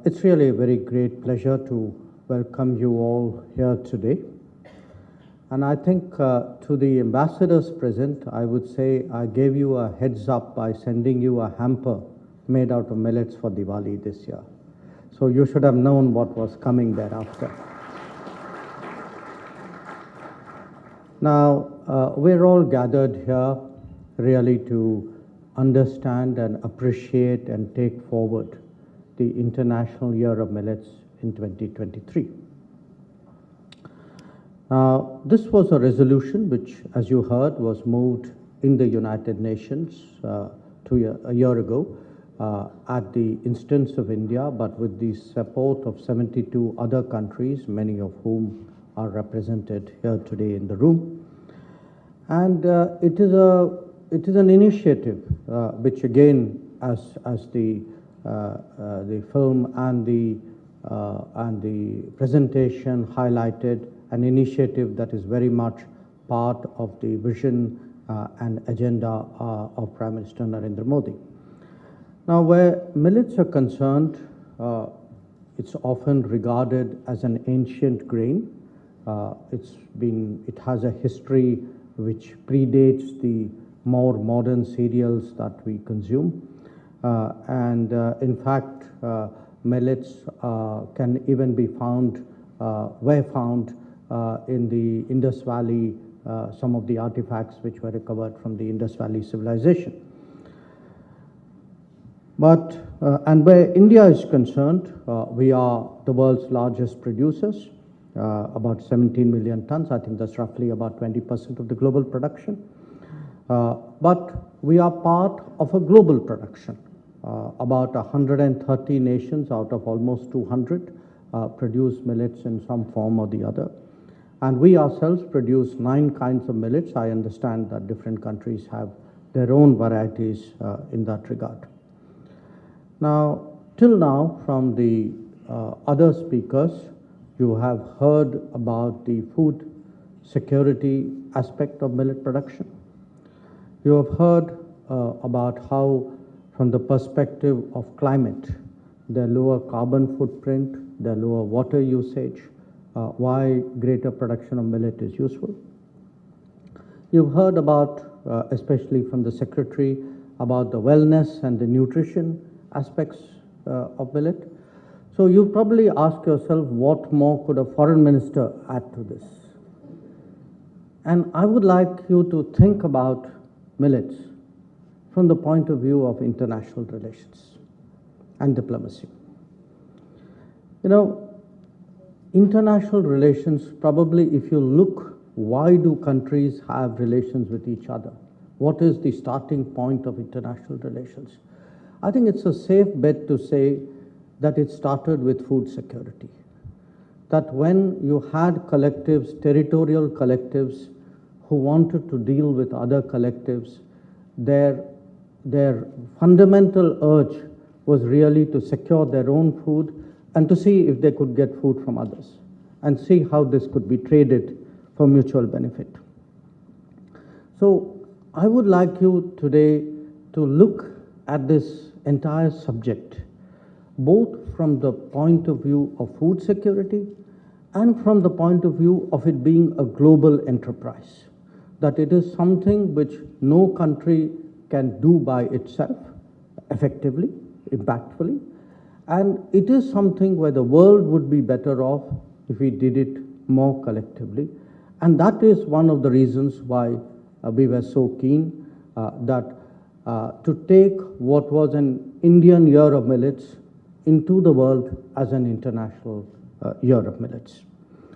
It's really a very great pleasure to welcome you all here today. And I think to the ambassadors present, I would say I gave you a heads up by sending you a hamper made out of millets for Diwali this year. So you should have known what was coming thereafter. Now, we're all gathered here really to understand and appreciate and take forward the International Year of Millets in 2023. Now, this was a resolution which, as you heard, was moved in the United Nations a year ago at the instance of India, but with the support of 72 other countries, many of whom are represented here today in the room. And it is an initiative which, again, as the film and the presentation highlighted, an initiative that is very much part of the vision and agenda of Prime Minister Narendra Modi. Now, where millets are concerned, it's often regarded as an ancient grain. It has a history which predates the more modern cereals that we consume. In fact, millets can even be found, were found in the Indus Valley, some of the artifacts which were recovered from the Indus Valley civilization. But, and where India is concerned, we are the world's largest producers, about 17 million tons. I think that's roughly about 20% of the global production. But we are part of a global production. About 130 nations out of almost 200 produce millets in some form or the other. And we ourselves produce 9 kinds of millets. I understand that different countries have their own varieties in that regard. Now, till now, from the other speakers, you have heard about the food security aspect of millet production. You have heard about how, from the perspective of climate, their lower carbon footprint, their lower water usage, why greater production of millet is useful. You've heard about, especially from the Secretary, about the wellness and the nutrition aspects of millet. So you probably ask yourself, what more could a foreign minister add to this? And I would like you to think about millets from the point of view of international relations and diplomacy. You know, international relations, probably if you look, why do countries have relations with each other? What is the starting point of international relations? I think it's a safe bet to say that it started with food security. That when you had collectives, territorial collectives, who wanted to deal with other collectives, their fundamental urge was really to secure their own food and to see if they could get food from others and see how this could be traded for mutual benefit. So I would like you today to look at this entire subject, both from the point of view of food security and from the point of view of it being a global enterprise, that it is something which no country can do by itself effectively, impactfully, and it is something where the world would be better off if we did it more collectively. And that is one of the reasons why we were so keen to take what was an Indian Year of Millets into the world as an International Year of Millets.